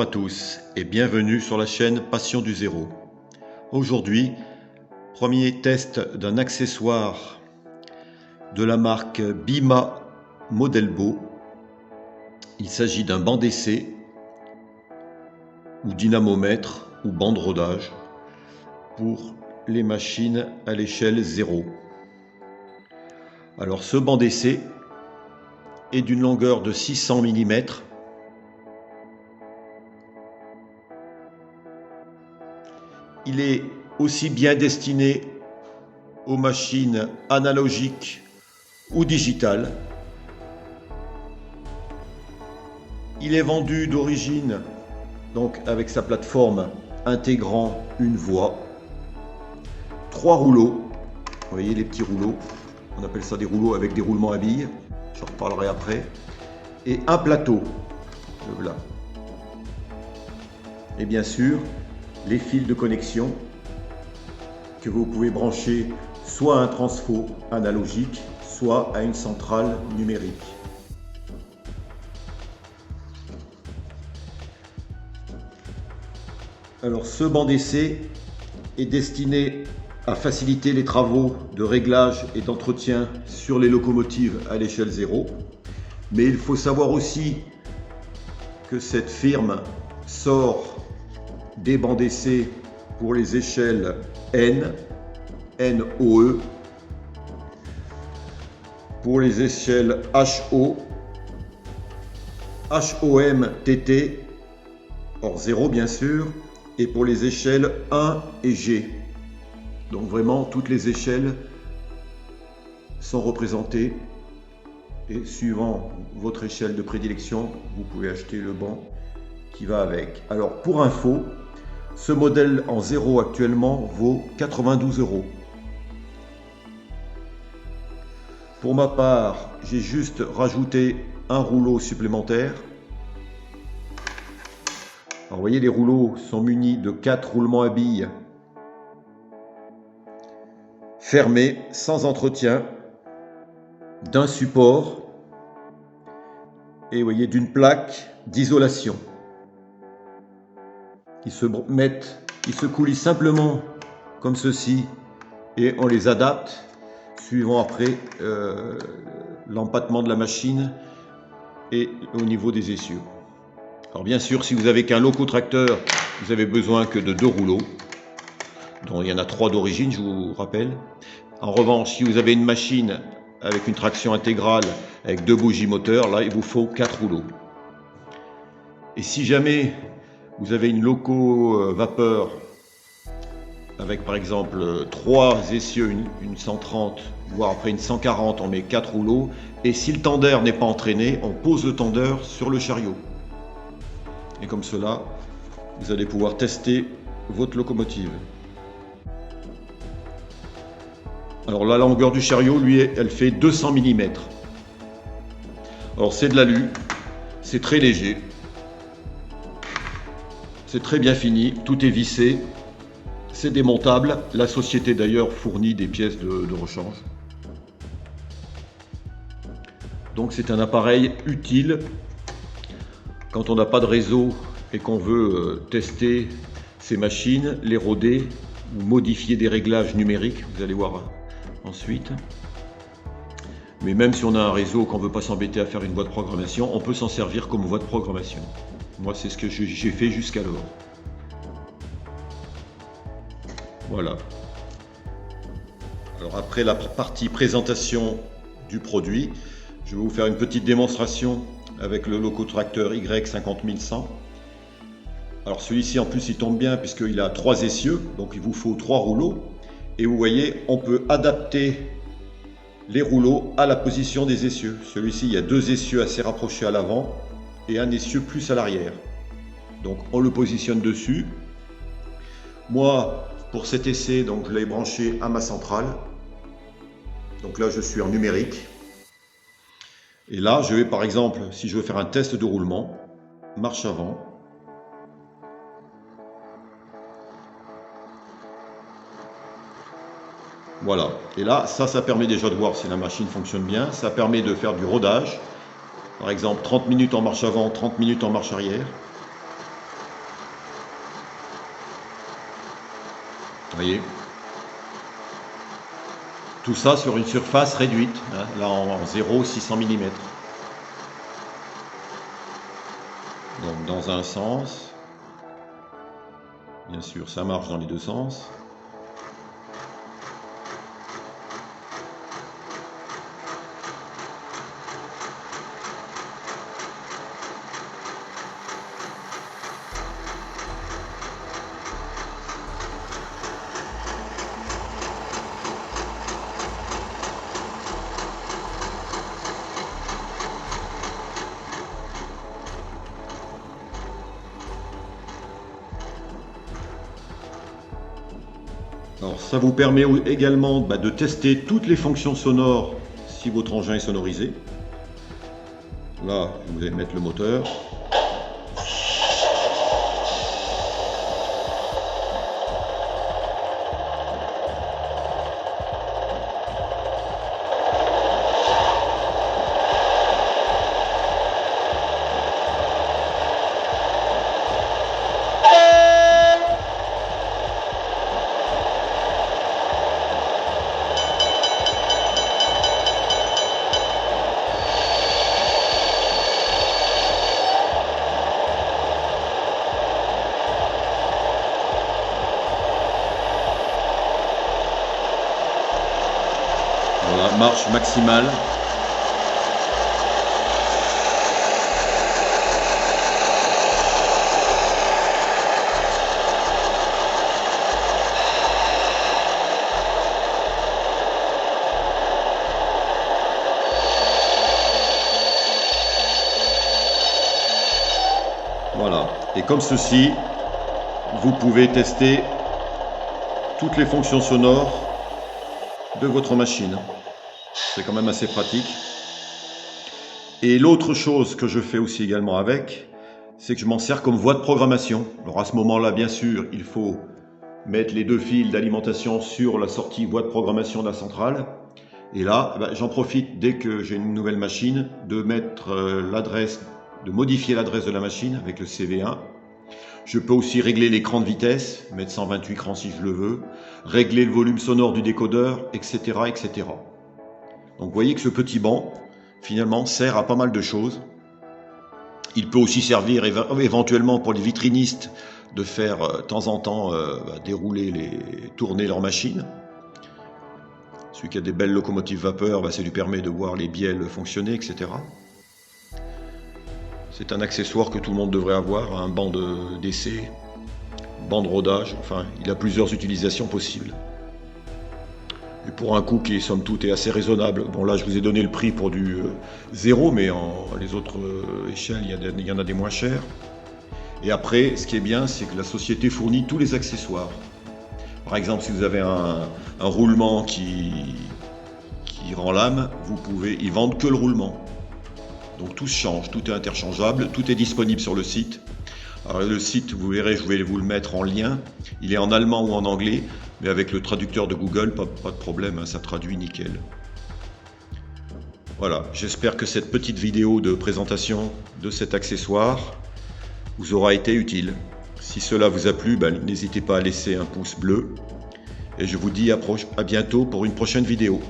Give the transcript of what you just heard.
Bonjour à tous et bienvenue sur la chaîne Passion du Zéro. Aujourd'hui, premier test d'un accessoire de la marque Bima Modelbo. Il s'agit d'un banc d'essai ou dynamomètre ou banc de rodage pour les machines à l'échelle 0. Alors ce banc d'essai est d'une longueur de 600 mm. Il est aussi bien destiné aux machines analogiques ou digitales. Il est vendu d'origine, donc avec sa plateforme intégrant une voie, 3 rouleaux, vous voyez les petits rouleaux, on appelle ça des rouleaux avec des roulements à billes, j'en reparlerai après, et un plateau, le voilà. Et bien sûr, les fils de connexion que vous pouvez brancher soit à un transfo analogique, soit à une centrale numérique. Alors ce banc d'essai est destiné à faciliter les travaux de réglage et d'entretien sur les locomotives à l'échelle 0. Mais il faut savoir aussi que cette firme sort des bancs d'essai pour les échelles N, NOE, pour les échelles HO, HOM, TT, hors 0 bien sûr, et pour les échelles 1 et G. Donc vraiment toutes les échelles sont représentées et suivant votre échelle de prédilection, vous pouvez acheter le banc qui va avec. Alors pour info, ce modèle en 0 actuellement vaut 92 €. Pour ma part, j'ai juste rajouté un rouleau supplémentaire. Alors vous voyez, les rouleaux sont munis de 4 roulements à billes fermés, sans entretien, d'un support et vous voyez d'une plaque d'isolation. Ils se coulissent simplement comme ceci et on les adapte suivant après l'empattement de la machine et au niveau des essieux. Alors bien sûr, si vous avez qu'un locotracteur, vous avez besoin que de 2 rouleaux, dont il y en a 3 d'origine, je vous rappelle. En revanche, si vous avez une machine avec une traction intégrale, avec 2 bougies moteurs, là il vous faut 4 rouleaux. Et si jamais vous avez une loco vapeur avec par exemple 3 essieux, une 130, voire après une 140, on met 4 rouleaux. Et si le tendeur n'est pas entraîné, on pose le tendeur sur le chariot. Et comme cela, vous allez pouvoir tester votre locomotive. Alors la longueur du chariot, lui, elle fait 200 mm. Alors c'est de l'alu, c'est très léger. C'est très bien fini, tout est vissé, c'est démontable. La société d'ailleurs fournit des pièces de rechange. Donc c'est un appareil utile quand on n'a pas de réseau et qu'on veut tester ces machines, les roder ou modifier des réglages numériques, vous allez voir ensuite. Mais même si on a un réseau, qu'on ne veut pas s'embêter à faire une boîte de programmation, on peut s'en servir comme boîte de programmation. Moi, c'est ce que j'ai fait jusqu'alors. Voilà. Alors après la partie présentation du produit, je vais vous faire une petite démonstration avec le locotracteur Y50100. Alors celui-ci en plus il tombe bien puisqu'il a 3 essieux, donc il vous faut 3 rouleaux. Et vous voyez, on peut adapter les rouleaux à la position des essieux. Celui-ci, il y a 2 essieux assez rapprochés à l'avant et un essieu plus à l'arrière. Donc on le positionne dessus. Moi, pour cet essai, donc je l'ai branché à ma centrale. Donc là, je suis en numérique. Et là, je vais par exemple, si je veux faire un test de roulement, marche avant. Voilà. Et là, ça permet déjà de voir si la machine fonctionne bien. Ça permet de faire du rodage. Par exemple, 30 minutes en marche avant, 30 minutes en marche arrière. voyez, tout ça sur une surface réduite, hein, là en 0,600 mm. Donc dans un sens, bien sûr ça marche dans les deux sens. Alors ça vous permet également de tester toutes les fonctions sonores si votre engin est sonorisé. Là, vous allez mettre le moteur. Voilà, marche maximale. Voilà, et comme ceci, vous pouvez tester toutes les fonctions sonores de votre machine. C'est quand même assez pratique. Et l'autre chose que je fais aussi également avec, c'est que je m'en sers comme voie de programmation. Alors à ce moment-là, bien sûr, il faut mettre les deux fils d'alimentation sur la sortie voie de programmation de la centrale. Et là, j'en profite dès que j'ai une nouvelle machine de mettre l'adresse, de modifier l'adresse de la machine avec le CV1. Je peux aussi régler l'écran de vitesse, mettre 128 crans si je le veux, régler le volume sonore du décodeur, etc., etc. Donc vous voyez que ce petit banc, finalement, sert à pas mal de choses. Il peut aussi servir éventuellement pour les vitrinistes de faire de temps en temps tourner leur machine. Celui qui a des belles locomotives vapeur, ça lui permet de voir les bielles fonctionner, etc. C'est un accessoire que tout le monde devrait avoir, un banc d'essai, banc de rodage, enfin, il a plusieurs utilisations possibles. Et pour un coût qui, somme toute, est assez raisonnable. Bon, là, je vous ai donné le prix pour du 0, mais les autres échelles, il y en a des moins chers. Et après, ce qui est bien, c'est que la société fournit tous les accessoires. Par exemple, si vous avez un roulement qui rend l'âme, ils vendent que le roulement. Donc tout se change, tout est interchangeable, tout est disponible sur le site. Alors le site, vous verrez, je vais vous le mettre en lien. Il est en allemand ou en anglais, mais avec le traducteur de Google, pas de problème, ça traduit nickel. Voilà, j'espère que cette petite vidéo de présentation de cet accessoire vous aura été utile. Si cela vous a plu, n'hésitez pas à laisser un pouce bleu. Et je vous dis à bientôt pour une prochaine vidéo.